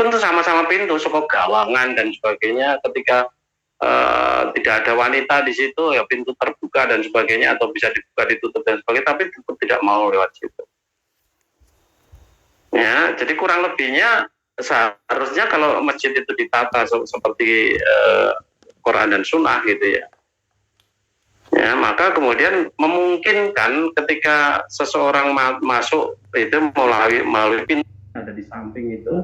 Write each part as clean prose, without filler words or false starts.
Meskipun itu sama-sama pintu, cukup gawangan dan sebagainya, ketika tidak ada wanita di situ, ya pintu terbuka dan sebagainya, atau bisa dibuka ditutup dan sebagainya, tapi tetap tidak mau lewat situ. Ya, jadi kurang lebihnya seharusnya kalau masjid itu ditata seperti Quran dan Sunnah gitu ya. Ya, maka kemudian memungkinkan ketika seseorang masuk itu melalui pintu ada di samping itu,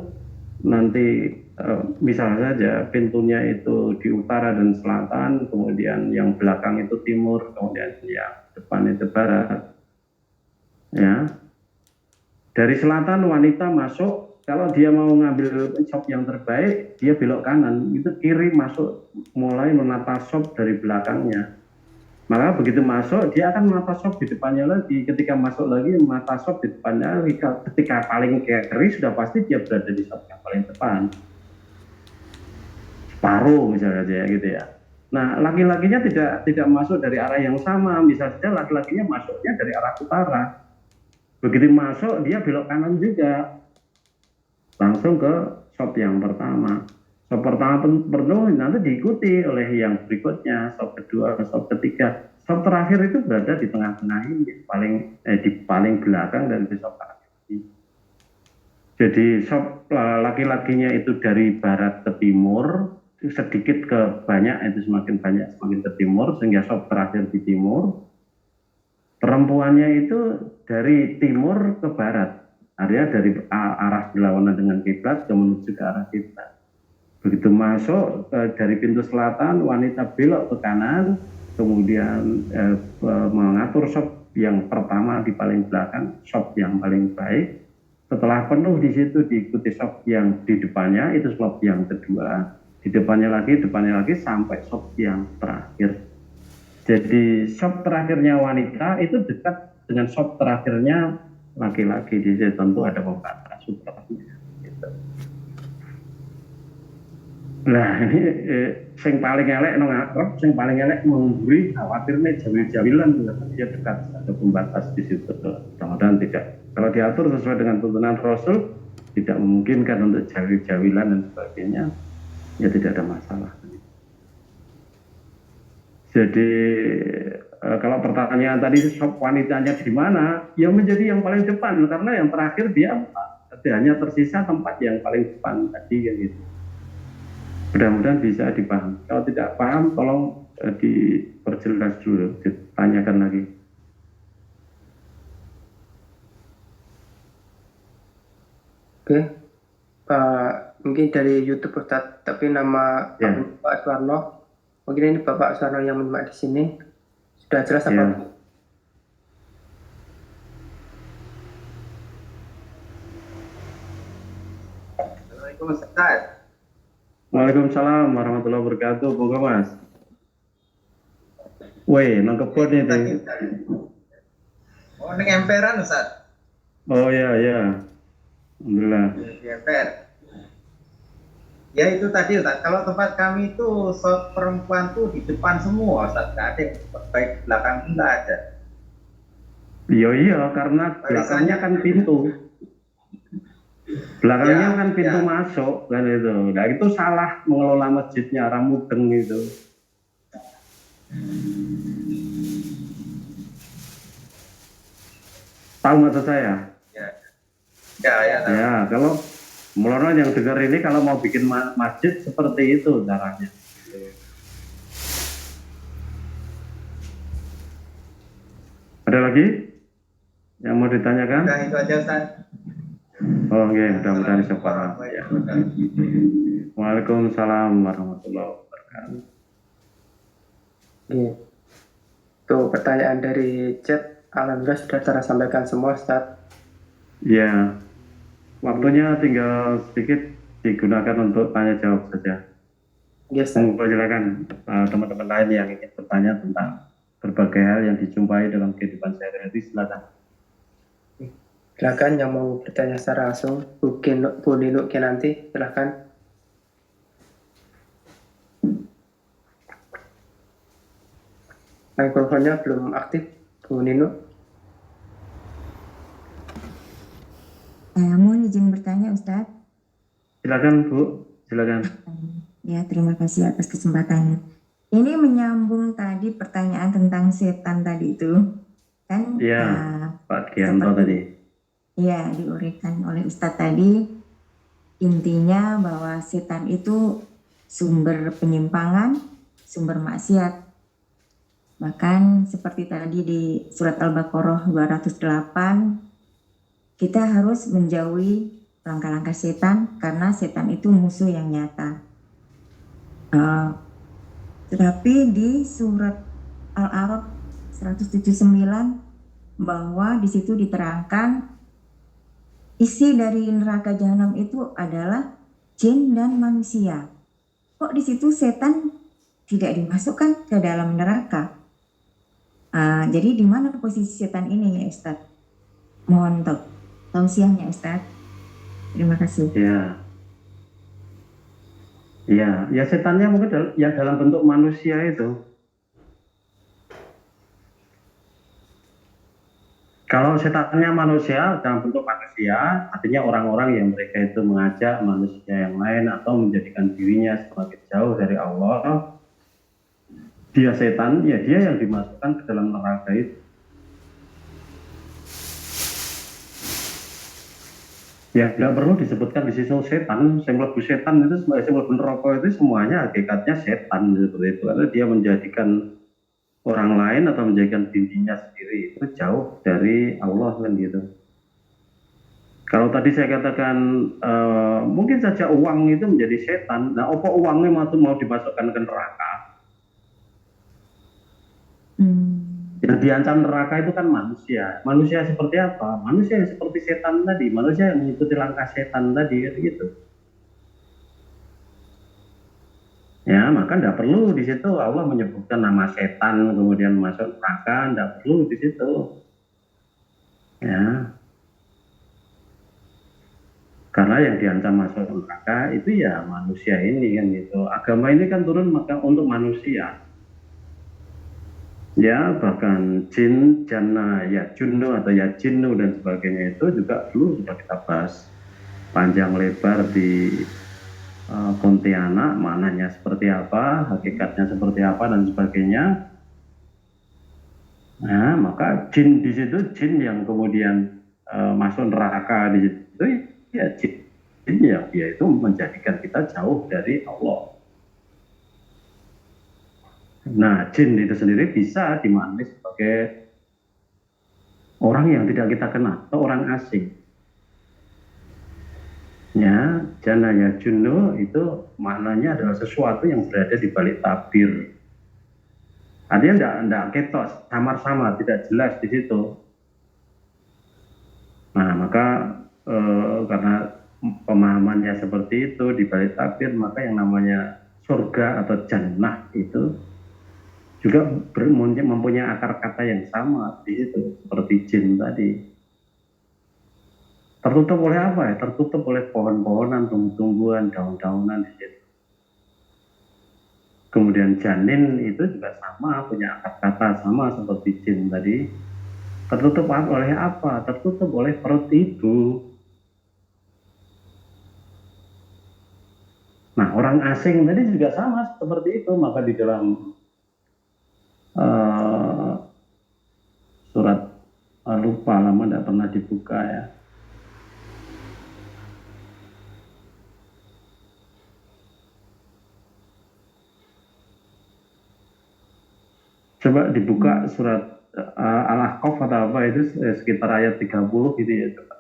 nanti misalnya saja pintunya itu di utara dan selatan, kemudian yang belakang itu timur, kemudian yang depan itu barat. Ya, dari selatan wanita masuk, kalau dia mau ngambil shop yang terbaik, dia belok kanan, itu kiri masuk, mulai menata shop dari belakangnya. Maka begitu masuk, dia akan menata shop di depannya lagi. Ketika masuk lagi, menata shop di depannya lagi. Ketika paling kiri, sudah pasti dia berada di shop yang paling depan. Separuh misalnya aja gitu ya. Nah, laki-lakinya tidak masuk dari arah yang sama. Misalnya laki-lakinya masuknya dari arah utara. Begitu masuk, dia belok kanan juga. Langsung ke shop yang pertama. Shop pertama penuh, nanti diikuti oleh yang berikutnya, shop kedua, shop ketiga. Shop terakhir itu berada di tengah-tengah ini, di paling belakang dari shop terakhir ini. Jadi shop laki-lakinya itu dari barat ke timur, sedikit ke banyak, itu semakin banyak semakin ke timur, sehingga shop terakhir di timur. Perempuannya itu dari timur ke barat, artinya dari arah berlawanan dengan kiblat menuju ke arah kiblat. Begitu masuk dari pintu selatan, wanita belok ke kanan, kemudian mengatur shop yang pertama di paling belakang, shop yang paling baik. Setelah penuh di situ diikuti shop yang di depannya, itu shop yang kedua. Di depannya lagi sampai shop yang terakhir. Jadi shop terakhirnya wanita itu dekat dengan shop terakhirnya laki-laki. Di situ tentu ada pembatas supernya. Gitu. Nah ini sing paling elek nang akrab, sing paling elek mengguri, khawatirnya jawil-jawilan dia dekat ada pembatas di situ. Mudah-mudahan tidak. Kalau diatur sesuai dengan tuntunan Rasul, tidak memungkinkan untuk jawil-jawilan dan sebagainya, ya tidak ada masalah. Jadi kalau pertanyaan tadi shop wanitanya di mana, ya menjadi yang paling depan karena yang terakhir dia hanya tersisa tempat yang paling depan tadi gitu. Mudah-mudahan bisa dipahami. Kalau tidak paham, tolong diperjelas dulu, ditanyakan lagi. Oke, mungkin dari YouTube Ustadz, tapi nama ya. Pak Suwarno, mungkin ini Bapak Suwarno yang menyimak di sini, sudah jelas apa? Ya. Assalamualaikum Ustaz. Waalaikumsalam warahmatullahi wabarakatuh, Bung Mas. Woi, nang kebon ini. Oh, nang emperan Ustaz. Oh iya, iya. Alhamdulillah. Di emper. Ya itu tadi Ustaz, kalau tempat kami itu shop perempuan tuh di depan semua Ustaz, nggak ada yang baik belakang nggak ada. Iya, karena belakangnya kan pintu. Belakangnya ya, kan pintu ya. Masuk kan itu. Nah itu salah mengelola masjidnya, ramudeng itu. Tahu maksud saya? Ya, kalau Melono yang dengar ini kalau mau bikin masjid seperti itu caranya. Ada lagi yang mau ditanyakan? Nah, itu aja Ustaz. Oh, oke, mudah-mudahan bisa paham. Ya. Waalaikumsalam warahmatullahi wabarakatuh. Itu pertanyaan dari chat, alhamdulillah sudah tersampaikan semua, Ustaz. Ya, waktunya tinggal sedikit digunakan untuk tanya jawab saja. Yes, silakan teman-teman lain yang ingin bertanya tentang berbagai hal yang dijumpai dalam kehidupan sehari-hari, silakan. Silakan yang mau bertanya secara langsung, Bu Nino nanti, silakan. Mikrofonnya belum aktif, Bu Nino. Mohon izin bertanya, Ustadz. Silakan Bu, silakan. Ya, terima kasih atas kesempatannya. Ini menyambung tadi pertanyaan tentang setan tadi itu, kan Iya, Pak Gianto tadi. ya diuraikan oleh Ustadz tadi, intinya bahwa setan itu sumber penyimpangan, sumber maksiat. Bahkan seperti tadi di surat Al-Baqarah 208, kita harus menjauhi langkah-langkah setan karena setan itu musuh yang nyata. Tetapi di surat Al-A'raf 179 bahwa di situ diterangkan isi dari neraka jahanam itu adalah jin dan manusia. Kok di situ setan tidak dimasukkan ke dalam neraka? Jadi di mana posisi setan ini ya Ustadz? Mohon tausiahnya Ustadz. Terima kasih. Ya setannya mungkin ya dalam bentuk manusia itu. Kalau setannya manusia dalam bentuk manusia, artinya orang-orang yang mereka itu mengajak manusia yang lain atau menjadikan dirinya semakin jauh dari Allah, dia setan, ya dia yang dimasukkan ke dalam neraka itu. Ya nggak perlu disebutkan di situ setan, yang mlebu setan itu, yang mlebu neraka itu semuanya hakikatnya setan seperti itu, karena dia menjadikan orang lain atau menjadikan dirinya sendiri itu jauh dari Allah kan gitu. Kalau tadi saya katakan mungkin saja uang itu menjadi setan, nah apa uangnya mau dimasukkan ke neraka? Yang diancam neraka itu kan manusia. Manusia seperti apa? Manusia yang seperti setan tadi, manusia yang mengikuti langkah setan tadi gitu. Ya, maka tidak perlu di situ Allah menyebutkan nama setan kemudian masuk neraka, tidak perlu di situ. Ya. Karena yang diancam masuk neraka itu ya manusia ini kan gitu. Agama ini kan turun maka untuk manusia. Ya, bahkan jin, jannah, ya junnu atau ya jinnu dan sebagainya itu juga dulu sudah kita bahas panjang lebar di Pontianak, maknanya seperti apa, hakikatnya seperti apa dan sebagainya. Nah, maka jin di situ, jin yang kemudian masuk neraka di situ, ya jin yang dia itu menjadikan kita jauh dari Allah. Nah, jin itu sendiri bisa dimaknai sebagai orang yang tidak kita kenal atau orang asing. Ya, janaya junno itu maknanya adalah sesuatu yang berada di balik tabir. Artinya tidak ketok, samar-samar, tidak jelas di situ. Nah, maka karena pemahamannya seperti itu di balik tabir, maka yang namanya surga atau jannah itu juga mempunyai akar kata yang sama di situ, seperti jin tadi. Tertutup oleh apa ya? Tertutup oleh pohon-pohonan, tumbuh-tumbuhan, daun-daunan di situ. Kemudian janin itu juga sama, punya akar kata sama seperti jin tadi. Tertutup oleh apa? Tertutup oleh perut ibu. Nah, orang asing tadi juga sama seperti itu. Maka di dalam surat lupa lama tidak pernah dibuka ya. Coba dibuka surat Al-Ahqaf atau apa itu sekitar ayat 30 gitu ya coba.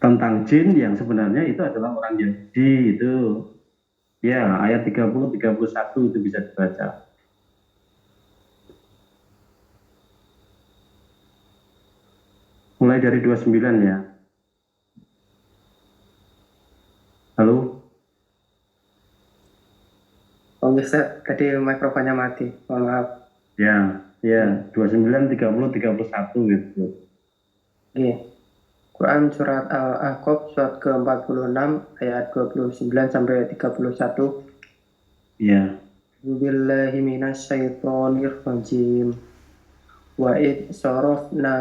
Tentang jin yang sebenarnya itu adalah orang Yahudi itu. Ya, ayat 30-31 itu bisa dibaca. Mulai dari 29 ya. Halo? Oh bisa, tadi mikrofonnya mati, mohon maaf. Ya, 29, 30, 31 gitu. Iya. Quran surat Al-Ahqaf surat ke-46 ayat 29 sampai 31. Iya. Billahi minasyaitonir rajim. wa id sarafna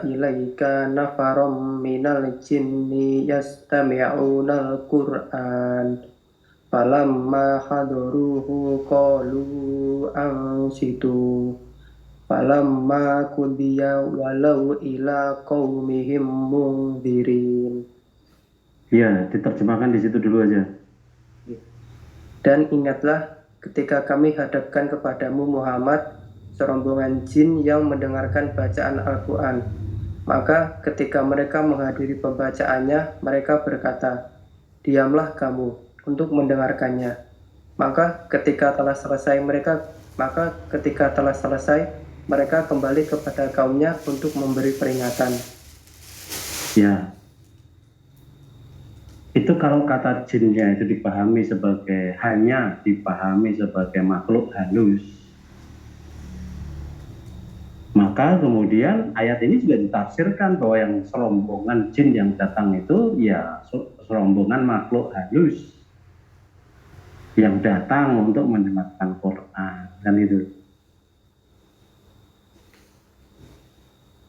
ilaika nafaram minal jinni yastami'una al-Qur'an falamma hadaruhu qalu ansitu falamma qudiya walau ila qaumihim mundirin. Ya, diterjemahkan di situ dulu aja. Dan ingatlah ketika kami hadapkan kepadamu Muhammad serombongan jin yang mendengarkan bacaan Al-Quran. Maka ketika mereka menghadiri pembacaannya, mereka berkata, diamlah kamu untuk mendengarkannya. Maka ketika telah selesai mereka kembali kepada kaumnya untuk memberi peringatan. Ya, itu kalau kata jinnya itu hanya dipahami sebagai makhluk halus, maka kemudian ayat ini juga ditafsirkan bahwa yang serombongan jin yang datang itu ya serombongan makhluk halus yang datang untuk mendengarkan Quran, kan itu.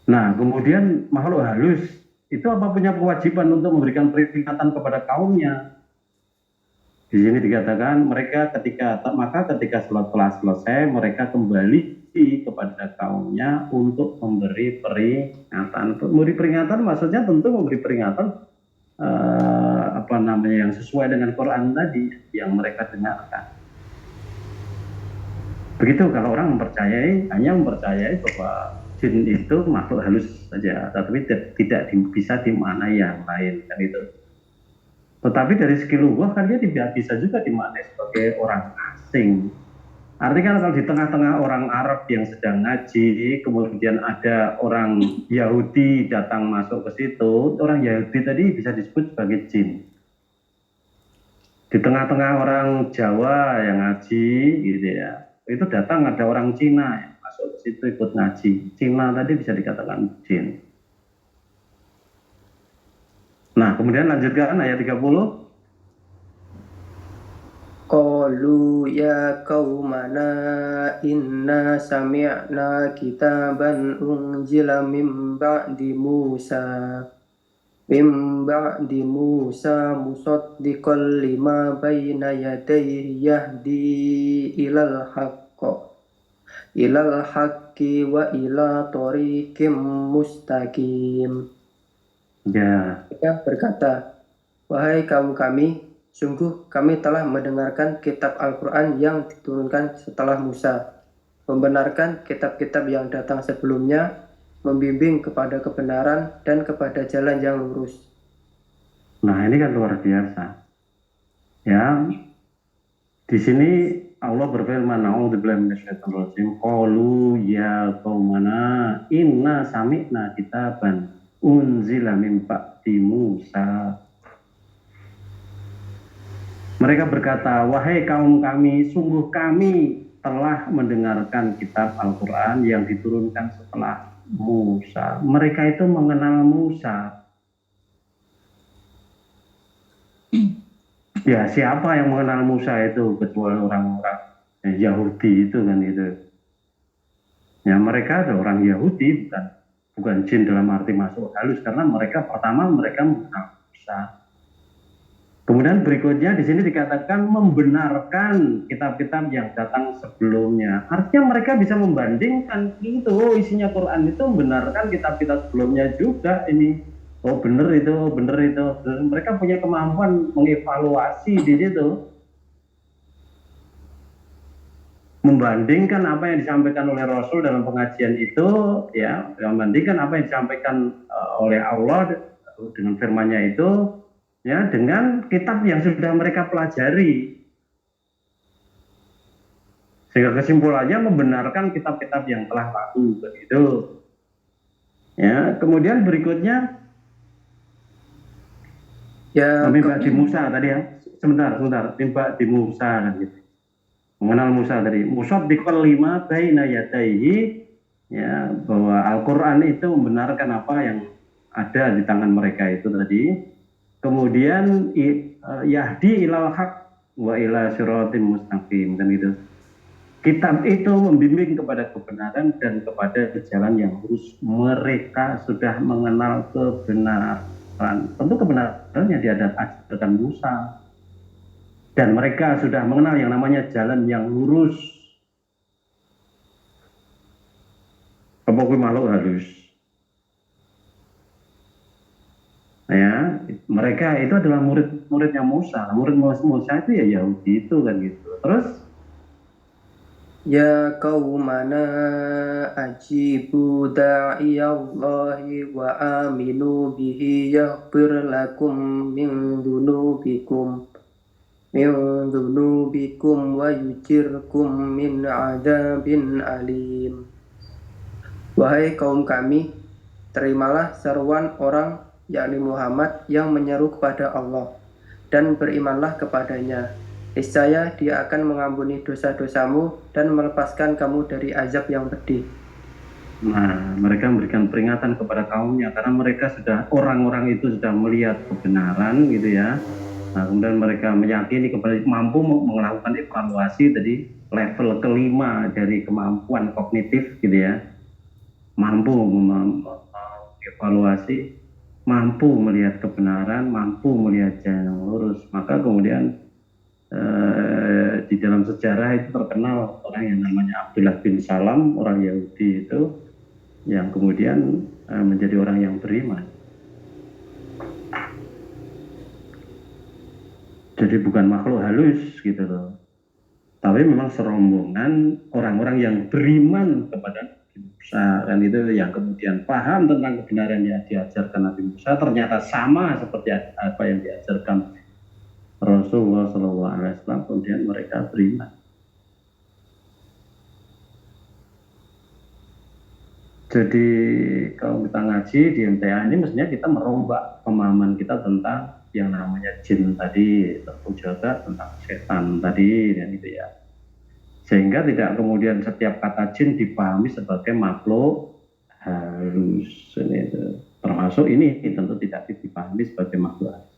Nah, kemudian makhluk halus itu apa punya kewajiban untuk memberikan peringatan kepada kaumnya? Di sini dikatakan ketika sholat telah selesai, mereka kembali kepada kaumnya untuk memberi peringatan. Memberi peringatan maksudnya tentu memberi peringatan yang sesuai dengan Quran tadi yang mereka dengarkan. Begitu kalau orang hanya mempercayai bahwa jin itu makhluk halus saja, tapi tidak bisa dimaknai yang lain, kan itu. Tetapi dari segi lughah kan dia tidak bisa juga dimaknai sebagai orang asing. Artinya kalau di tengah-tengah orang Arab yang sedang ngaji, kemudian ada orang Yahudi datang masuk ke situ, orang Yahudi tadi bisa disebut sebagai jin. Di tengah-tengah orang Jawa yang ngaji, gitu ya, itu datang ada orang Cina yang masuk ke situ ikut ngaji. Cina tadi bisa dikatakan jin. Nah, kemudian lanjutkan ayat 30. Qalu ya qaumana inna sami'na kitaban unzila min ba'di Musa musaddiqan lima baina yadayhi yahdi ilal haqqi wa ila thoriqim mustaqim. Ya. Mereka berkata, wahai kaum kami, sungguh kami telah mendengarkan kitab Al-Quran yang diturunkan setelah Musa, membenarkan kitab-kitab yang datang sebelumnya, membimbing kepada kebenaran dan kepada jalan yang lurus. Nah, ini kan luar biasa. Ya, di sini Allah berfirman, "A'udzubillahi minasyaitonir rajim. Qalu ya qaumana inna sami'na kitaban unzila min ba'di Musa." Mereka berkata, wahai kaum kami, sungguh kami telah mendengarkan kitab Al-Quran yang diturunkan setelah Musa. Mereka itu mengenal Musa. Ya, siapa yang mengenal Musa itu kecuali orang-orang Yahudi itu kan itu. Ya, mereka adalah orang Yahudi, bukan jin dalam arti masuk halus, karena mereka mengenal Musa. Kemudian berikutnya di sini dikatakan membenarkan kitab-kitab yang datang sebelumnya. Artinya mereka bisa membandingkan itu, isinya Quran itu membenarkan kitab-kitab sebelumnya juga ini. Oh benar itu. Dan mereka punya kemampuan mengevaluasi di situ. Membandingkan apa yang disampaikan oleh Rasul dalam pengajian itu, ya, membandingkan apa yang disampaikan oleh Allah dengan firman-Nya itu, ya, dengan kitab yang sudah mereka pelajari, sehingga kesimpulannya membenarkan kitab-kitab yang telah lalu begitu. Ya, kemudian berikutnya ya mimba di Musa tadi ya, sebentar mimba di Musa kan gitu, mengenal Musa tadi, musaddiqal lima baina yadayhi, ya, bahwa Al-Quran itu membenarkan apa yang ada di tangan mereka itu tadi. Kemudian yahdi ilal haq wa ila siratim mustaqim, kan gitu. Kitab itu membimbing kepada kebenaran dan kepada jalan yang lurus. Mereka sudah mengenal kebenaran. Tentu kebenaran yang diajarkan Musa. Dan mereka sudah mengenal yang namanya jalan yang lurus. Apa kuwi makhluk halus? Ya, mereka itu adalah muridnya Musa. Murid Musa itu ya Yahudi itu kan gitu. Terus Ya qaumana ajibu da'iyallahi wa aminu bihi yaghfir lakum min dunubikum wa yujirkum min adabin alim. Wahai kaum kami, terimalah seruan orang yakni Muhammad yang menyeru kepada Allah dan berimanlah kepadanya. Niscaya Dia akan mengampuni dosa-dosamu dan melepaskan kamu dari azab yang pedih. nah, mereka memberikan peringatan kepada kaumnya karena mereka orang-orang itu sudah melihat kebenaran gitu ya. Nah, kemudian mereka meyakini kepada mampu melakukan evaluasi tadi level kelima dari kemampuan kognitif gitu ya. Mampu evaluasi, mampu melihat kebenaran, mampu melihat jalan yang lurus. Maka kemudian di dalam sejarah itu terkenal orang yang namanya Abdullah bin Salam, orang Yahudi itu yang kemudian menjadi orang yang beriman. Jadi bukan makhluk halus gitu loh, tapi memang serombongan orang-orang yang beriman kepada Nabi Musa, dan itu yang kemudian paham tentang kebenaran yang diajarkan Nabi Musa ternyata sama seperti apa yang diajarkan Rasulullah SAW, kemudian mereka beriman. Jadi kalau kita ngaji di MTA ini mestinya kita merombak pemahaman kita tentang yang namanya jin tadi, tentu juga tentang setan tadi, dan itu ya. Sehingga tidak kemudian setiap kata jin dipahami sebagai makhluk halus. Ini itu. Termasuk ini tentu tidak dipahami sebagai makhluk halus.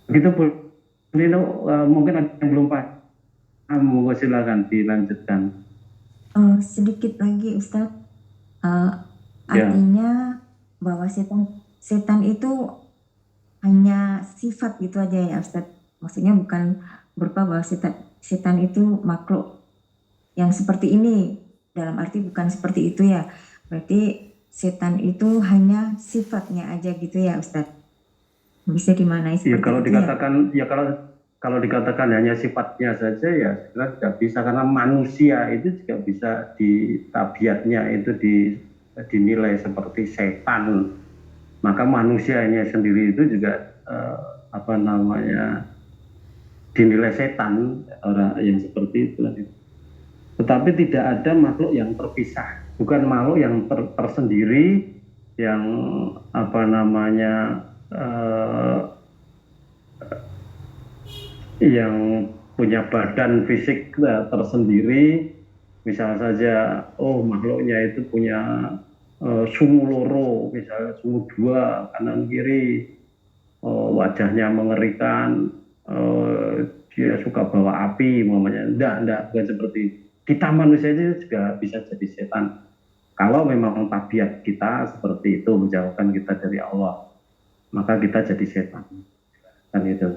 Begitu Bu Nino, mungkin ada yang belum paham, silakan dilanjutkan. Sedikit lagi Ustadz, Ya. artinya bahwa setan itu hanya sifat gitu aja ya Ustadz. Maksudnya bukan berupa bahwa setan itu makhluk yang seperti ini, dalam arti bukan seperti itu ya. Berarti setan itu hanya sifatnya aja gitu ya Ustadz. Bisa dimaknai Ya, seperti kalau itu dikatakan ya kalau dikatakan hanya sifatnya saja ya tidak bisa, karena manusia itu juga bisa di tabiatnya itu dinilai seperti setan. Maka manusianya sendiri itu juga dinilai setan, orang yang seperti itu. Tetapi tidak ada makhluk yang terpisah, bukan makhluk yang tersendiri yang yang punya badan fisik tersendiri. Misal saja, makhluknya itu punya sungu loro, misalnya sungu dua kanan kiri, wajahnya mengerikan, dia suka bawa api, umpamanya. Enggak, bukan seperti itu. Kita manusia itu juga bisa jadi setan. Kalau memang tabiat kita seperti itu, menjauhkan kita dari Allah, maka kita jadi setan. Kan itu.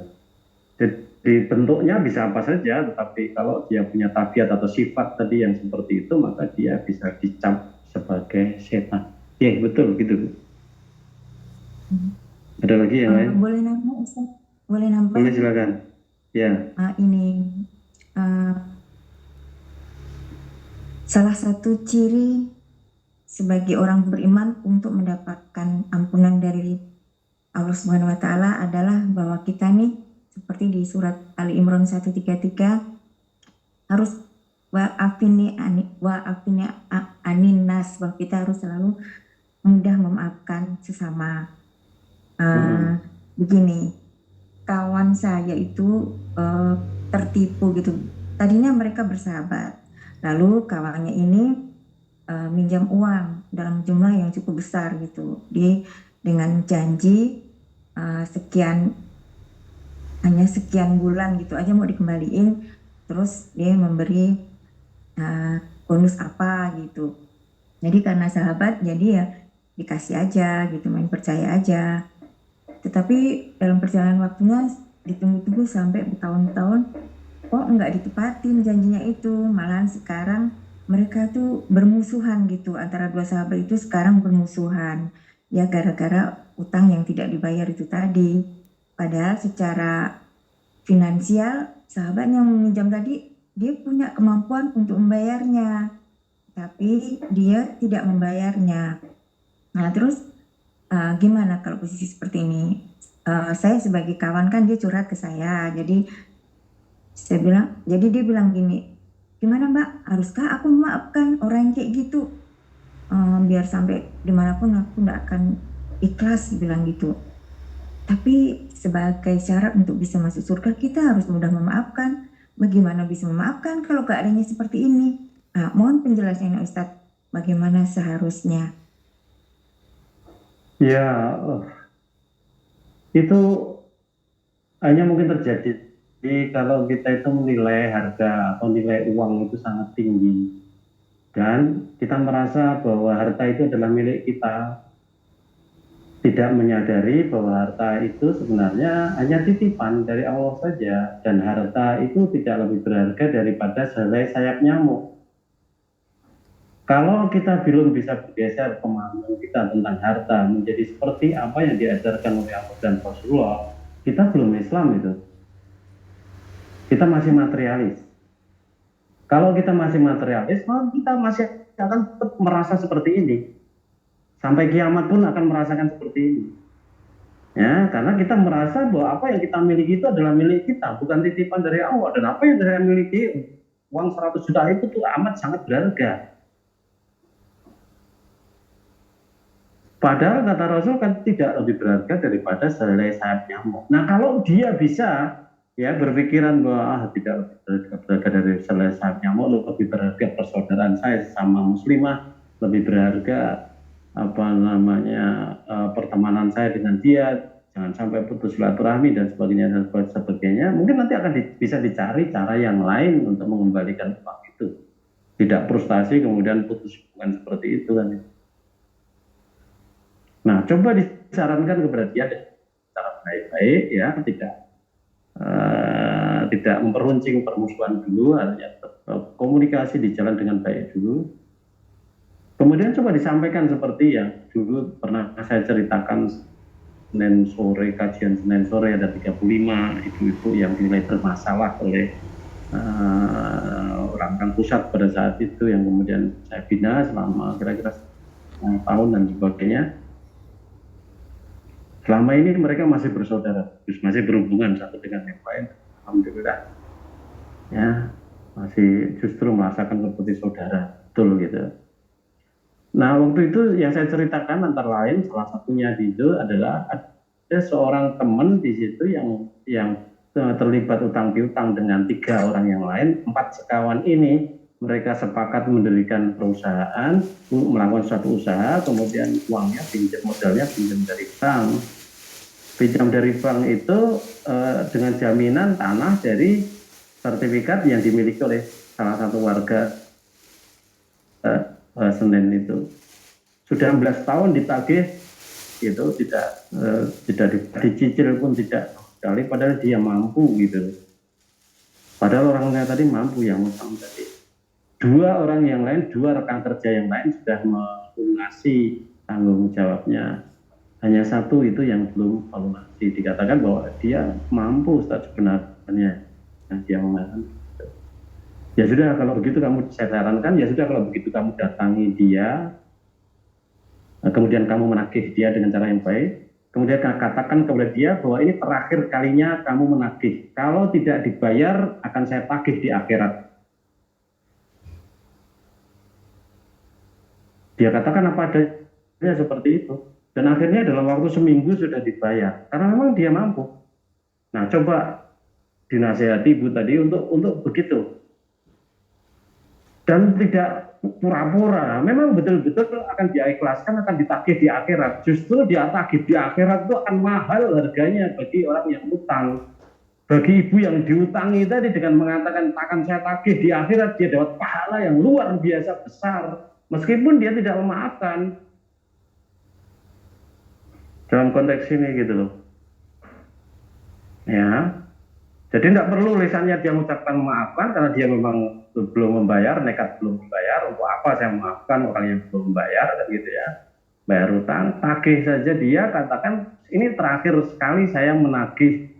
Jadi bentuknya bisa apa saja, tetapi kalau dia punya tabiat atau sifat tadi yang seperti itu, maka dia bisa dicap sebagai setan. Ya betul gitu. Ada lagi yang lain? Boleh nambah Ustaz? Boleh nambah? Boleh, silakan. Ya. Salah satu ciri sebagai orang beriman untuk mendapatkan ampunan dari Allah Subhanahu wa taala adalah bahwa kita nih seperti di surat Ali Imran 133 harus wa'afini anin nas, bahwa kita harus selalu mudah memaafkan sesama. Begini, kawan saya itu tertipu gitu. Tadinya mereka bersahabat, lalu kawannya ini minjam uang dalam jumlah yang cukup besar gitu, dengan janji hanya sekian bulan gitu aja mau dikembaliin. terus dia memberi bonus apa gitu. Jadi karena sahabat, jadi ya dikasih aja gitu, main percaya aja. Tetapi dalam perjalanan waktunya ditunggu-tunggu sampai bertahun-tahun, kok nggak ditepatin janjinya itu. Malahan sekarang mereka tuh bermusuhan gitu, antara dua sahabat itu sekarang bermusuhan. Ya gara-gara utang yang tidak dibayar itu tadi. Padahal secara finansial, sahabat yang meminjam tadi, dia punya kemampuan untuk membayarnya. Tapi dia tidak membayarnya. Nah terus gimana kalau posisi seperti ini? Saya sebagai kawan kan dia curhat ke saya, jadi saya bilang, jadi dia bilang gini, gimana Mbak, haruskah aku memaafkan orang yang kayak gitu? Biar sampai dimanapun aku nggak akan ikhlas, bilang gitu. Tapi sebagai syarat untuk bisa masuk surga kita harus mudah memaafkan. Bagaimana bisa memaafkan kalau keadaannya seperti ini? Mohon penjelasannya Ustadz, bagaimana seharusnya? Ya, itu hanya mungkin terjadi kalau kita itu menilai harga atau nilai uang itu sangat tinggi dan kita merasa bahwa harta itu adalah milik kita, tidak menyadari bahwa harta itu sebenarnya hanya titipan dari Allah saja, dan harta itu tidak lebih berharga daripada sehelai sayap nyamuk. Kalau kita belum bisa bergeser pemahaman kita tentang harta menjadi seperti apa yang diajarkan oleh Allah dan Rasulullah, kita belum Islam itu. Kita masih materialis. Kalau kita masih materialis, maka kita masih akan tetap merasa seperti ini. Sampai kiamat pun akan merasakan seperti ini. Ya, karena kita merasa bahwa apa yang kita miliki itu adalah milik kita, bukan titipan dari Allah. Dan apa yang saya miliki, uang 100 juta itu tuh amat sangat berharga. Padahal kata Rasul kan tidak lebih berharga daripada sehelai sayap nyamuk. Nah kalau dia bisa ya berpikiran bahwa tidak lebih berharga dari sehelai sayap nyamuk, lebih berharga persaudaraan saya sesama muslimah, lebih berharga pertemanan saya dengan dia, jangan sampai putus silaturahmi dan sebagainya. Mungkin nanti akan bisa dicari cara yang lain untuk mengembalikan uang itu. Tidak frustasi kemudian putus hubungan seperti itu kan. Nah, coba disarankan kepada dia secara baik-baik ya, tidak memperuncing permusuhan dulu, artinya komunikasi di jalan dengan baik dulu. Kemudian coba disampaikan seperti yang dulu pernah saya ceritakan kajian Senin sore ada 35 ibu-ibu yang dinilai bermasalah oleh orang pusat pada saat itu, yang kemudian saya bina selama kira-kira tahun dan sebagainya. Selama ini mereka masih bersaudara, masih berhubungan satu dengan yang lain. Alhamdulillah, ya masih justru merasakan seperti saudara, betul gitu. Nah waktu itu yang saya ceritakan antara lain salah satunya di itu adalah ada seorang teman di situ yang terlibat utang piutang dengan 3 orang yang lain. 4 sekawan ini mereka sepakat mendirikan perusahaan, melakukan suatu usaha, kemudian uangnya modalnya pinjam dari bank. Pinjam dari bank itu dengan jaminan tanah dari sertifikat yang dimiliki oleh salah satu warga Senen itu. Sudah 16 tahun ditagih, itu tidak dicicil pun tidak sekali, padahal dia mampu gitu. Padahal orangnya tadi mampu yang utang tadi. 2 orang yang lain, 2 rekan kerja yang lain sudah melunasi tanggung jawabnya. Hanya 1 itu yang belum melunasi. Dikatakan bahwa dia mampu sebenarnya. Yang dia mengatakan, ya sudah kalau begitu saya sarankan, ya sudah kalau begitu kamu datangi dia, kemudian kamu menagih dia dengan cara yang baik. Kemudian katakan kepada dia bahwa ini terakhir kalinya kamu menagih. Kalau tidak dibayar akan saya tagih di akhirat. Dia katakan apa adanya seperti itu. Dan akhirnya dalam waktu seminggu sudah dibayar. Karena memang dia mampu. Nah coba dinasihati Ibu tadi untuk begitu. Dan tidak pura-pura. Memang betul-betul akan diikhlaskan, akan ditagih di akhirat. Justru dia tagih di akhirat itu akan mahal harganya bagi orang yang utang. bagi ibu yang diutangi tadi dengan mengatakan akan saya tagih di akhirat, dia dapat pahala yang luar biasa besar meskipun dia tidak memaafkan. Dalam konteks ini gitu loh. Ya. Jadi tidak perlu lisannya dia mengucapkan memaafkan karena dia memang belum membayar, nekat belum membayar. Untuk apa saya memaafkan orang yang belum membayar, kan gitu ya. Bayar utang, tagih saja dia, katakan ini terakhir sekali saya menagih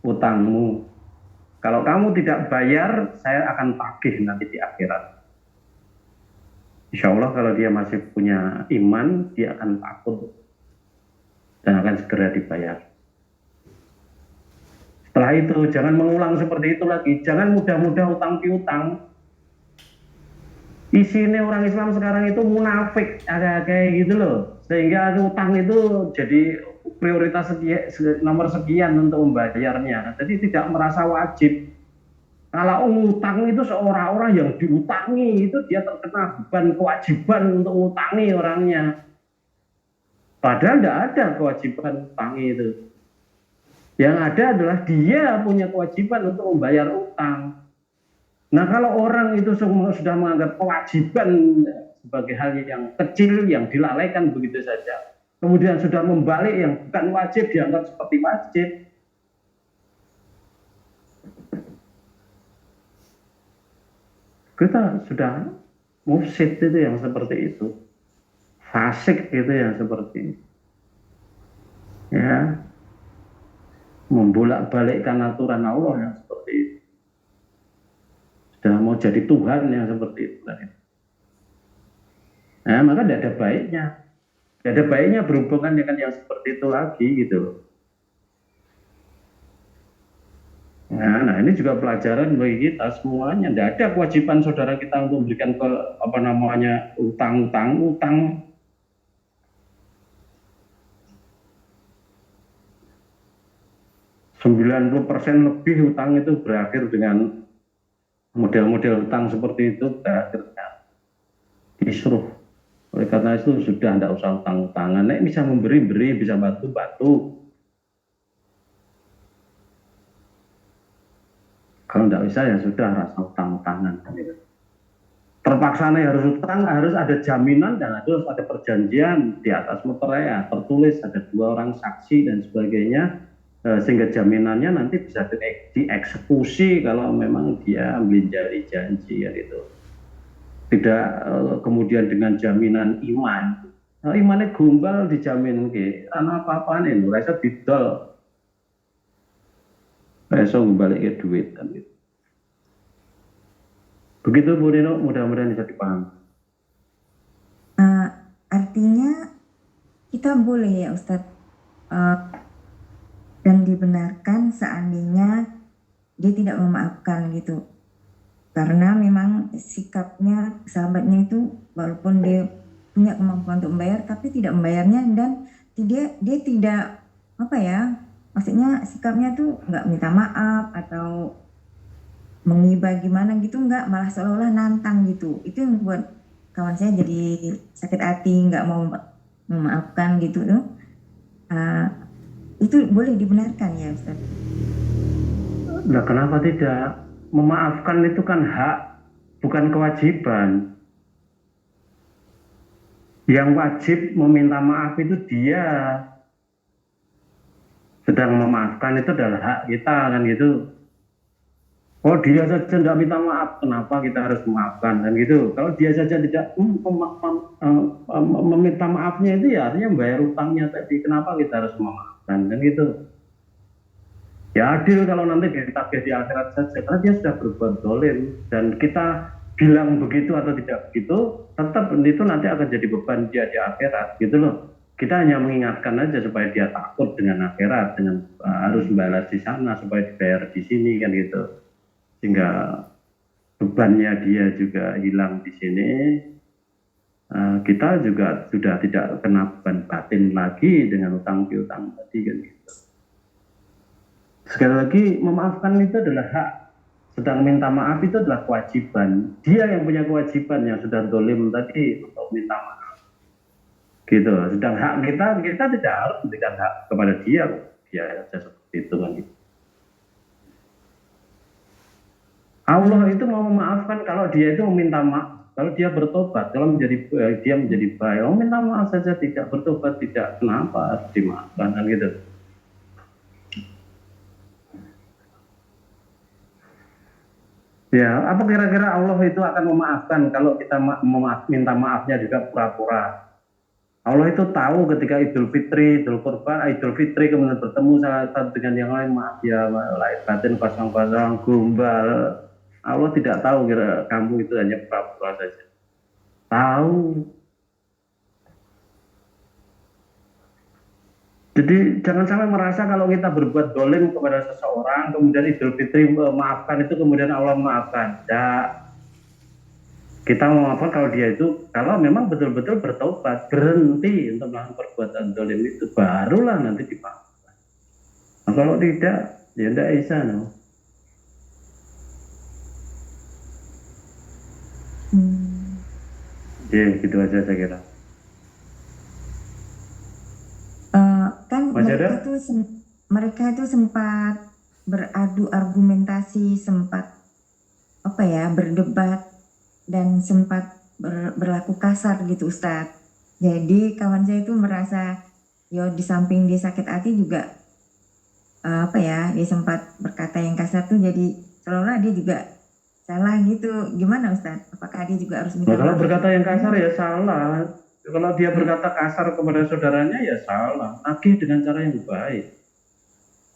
utangmu. Kalau kamu tidak bayar, saya akan tagih nanti di akhirat. Insya Allah kalau dia masih punya iman, dia akan takut dan akan segera dibayar. Setelah itu jangan mengulang seperti itu lagi. Jangan mudah-mudah utang piutang. Isinya orang Islam sekarang itu munafik, kayak gitu loh. Sehingga utang itu jadi prioritas nomor sekian untuk membayarnya. Jadi tidak merasa wajib. Kalau utang itu seorang-orang yang diutangi itu dia terkena beban kewajiban untuk mengutangi orangnya. Padahal tidak ada kewajiban utangi itu. Yang ada adalah dia punya kewajiban untuk membayar utang. Nah kalau orang itu sudah menganggap kewajiban sebagai hal yang kecil, yang dilalaikan begitu saja, kemudian sudah membalik yang bukan wajib dianggap seperti wajib, kita sudah mufsid itu yang seperti itu, fasik itu yang seperti itu. Ya, membolak-balikkan aturan Allah yang seperti itu. Sudah mau jadi Tuhan yang seperti itu. Nah, maka tidak ada baiknya. Tidak ada baiknya berhubungan dengan yang seperti itu lagi gitu. Nah, ini juga pelajaran bagi kita semuanya. Tidak ada kewajiban saudara kita untuk memberikan utang. 90% lebih utang itu berakhir dengan model-model utang seperti itu, berakhirnya disuruh. Oleh karena itu sudah tidak usah utang-utangan. Nek bisa memberi-beri, bisa bantu-bantu. Kalau tidak bisa ya sudah, rasa utang-utangan. Terpaksa nih harus utang, harus ada jaminan dan harus ada perjanjian di atas meterai, tertulis ada 2 orang saksi dan sebagainya. Sehingga jaminannya nanti bisa dieksekusi kalau memang dia menghindari janji ya itu. Tidak kemudian dengan jaminan iman. Imannya gombal dijamin ke, karena apa-apaan ini, rasa didol, rasa balik ke duit kan gitu. Begitu Bu Nino, mudah-mudahan bisa dipahami. Artinya kita boleh ya Ustadz dan dibenarkan seandainya dia tidak memaafkan gitu, karena memang sikapnya sahabatnya itu walaupun dia punya kemampuan untuk membayar tapi tidak membayarnya, dan dia tidak apa ya, maksudnya sikapnya tuh nggak minta maaf atau menghibah gimana gitu, nggak, malah seolah-olah nantang gitu. Itu yang buat kawan saya jadi sakit hati, nggak mau memaafkan gitu tuh. Itu boleh dibenarkan ya Ustaz? Nah, kenapa tidak? Memaafkan itu kan hak, bukan kewajiban. Yang wajib meminta maaf itu dia. Sedang memaafkan itu adalah hak kita kan gitu. Oh dia saja tidak minta maaf, kenapa kita harus memaafkan kan gitu. Kalau dia saja tidak meminta maafnya itu ya artinya membayar utangnya tadi, kenapa kita harus memaafkan kan gitu. Ya adil kalau nanti ditagih di akhirat saja, karena dia sudah berbuat zalim dan kita bilang begitu atau tidak begitu, tetap itu nanti akan jadi beban dia di akhirat gitu loh. Kita hanya mengingatkan aja supaya dia takut dengan akhirat, dengan harus membalas di sana supaya dibayar di sini kan gitu. Sehingga bebannya dia juga hilang di sini. Kita juga sudah tidak kena beban batin lagi dengan utang piutang tadi kan gitu. Sekali lagi, memaafkan itu adalah hak, sedang minta maaf itu adalah kewajiban. Dia yang punya kewajiban yang sudah zalim tadi untuk minta maaf gitu. Sedang hak kita tidak harus memberikan hak kepada dia, dia saja seperti itu kan gitu. Allah itu mau memaafkan kalau dia itu meminta maaf. Kalau dia bertobat, kalau dia menjadi baik, oh minta maaf saja, tidak bertobat, tidak, kenapa harus dimaafkan kan gitu. Ya, apa kira-kira Allah itu akan memaafkan kalau kita minta maafnya juga pura-pura? Allah itu tahu ketika Idul Fitri, Idul Fitri kemudian bertemu satu dengan yang lain, maaf ya, lahir batin kosong-kosong, gombal. Allah tidak tahu kira kamu itu hanya pura-pura saja. Tahu. Jadi jangan sampai merasa kalau kita berbuat dolim kepada seseorang, kemudian Idul Fitri maafkan itu, kemudian Allah memaafkan. Ya, kita memaafkan kalau dia itu, kalau memang betul-betul bertobat, berhenti untuk melakukan perbuatan dolim itu, barulah nanti dimaafkan. Nah, kalau tidak, ya tidak bisa. No. Ya, gitu aja saya kira. Kan mereka itu sempat beradu argumentasi, sempat berdebat dan sempat berlaku kasar gitu Ustadz. Jadi kawan saya itu merasa di samping dia sakit hati juga dia sempat berkata yang kasar tuh, jadi seolah dia juga salah gitu. Gimana Ustadz? Apakah dia juga harus minta kalau berkata yang kasar ya salah. Kalau dia berkata kasar kepada saudaranya ya salah. Agih dengan cara yang baik.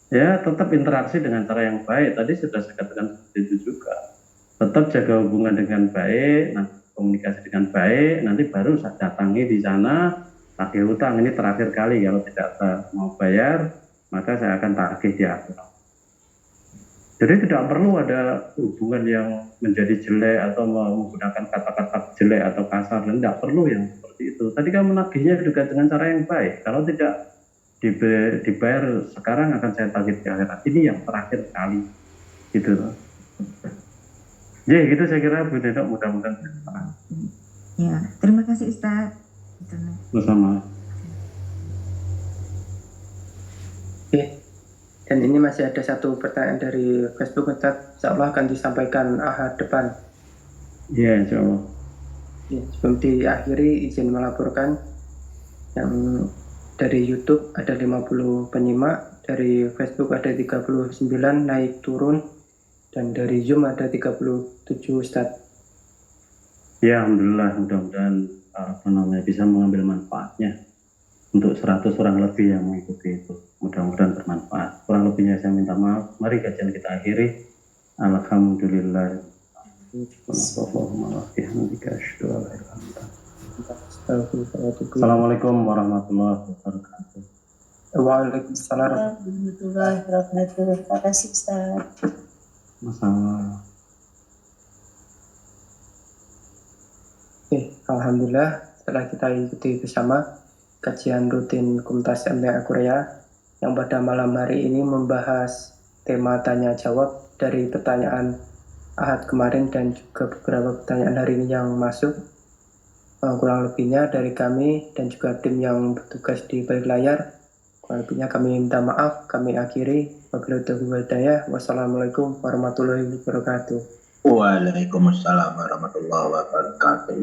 Ya, tetap interaksi dengan cara yang baik. Tadi sudah saya katakan seperti itu juga. Tetap jaga hubungan dengan baik, nanti komunikasi dengan baik, nanti baru saya datangi di sana, tagih hutang. Ini terakhir kali, kalau tidak mau bayar, maka saya akan tagih di akhirat. Jadi tidak perlu ada hubungan yang menjadi jelek atau menggunakan kata-kata jelek atau kasar, dan tidak perlu yang seperti itu. Tadi kan menagihnya juga dengan cara yang baik. Kalau tidak dibayar sekarang, akan saya tagih di akhirat. Ini yang terakhir kali, gitu loh. Ya, gitu saya kira Bu Dedok, mudah-mudahan. Ya, terima kasih Ustaz. Bersama. Oke. Dan ini masih ada satu pertanyaan dari Facebook, Ustaz. Insya Allah akan disampaikan Ahad depan. Iya, insya Allah. Ya, sebelum diakhiri, izin melaporkan yang dari YouTube ada 50 penyimak, dari Facebook ada 39 naik turun, dan dari Zoom ada 37 Ustaz. Ya, alhamdulillah, mudah-mudahan bisa mengambil manfaatnya untuk 100 orang lebih yang mengikuti itu. Mudah-mudahan bermanfaat. Kurang lebihnya saya minta maaf. Mari kajian kita akhiri. Alhamdulillah. Assalamualaikum warahmatullahi wabarakatuh. Waalaikumsalam warahmatullahi wabarakatuh. Terima kasih Ustaz. Masalah. Oke, alhamdulillah setelah kita ikuti bersama kajian rutin Komunitas MTA Korea yang pada malam hari ini membahas tema tanya jawab dari pertanyaan Ahad kemarin dan juga beberapa pertanyaan hari ini yang masuk. Kurang lebihnya dari kami dan juga tim yang bertugas di balik layar, kurang lebihnya kami minta maaf. Kami akhiri. Wassalamualaikum warahmatullahi wabarakatuh. Waalaikumsalam warahmatullahi wabarakatuh.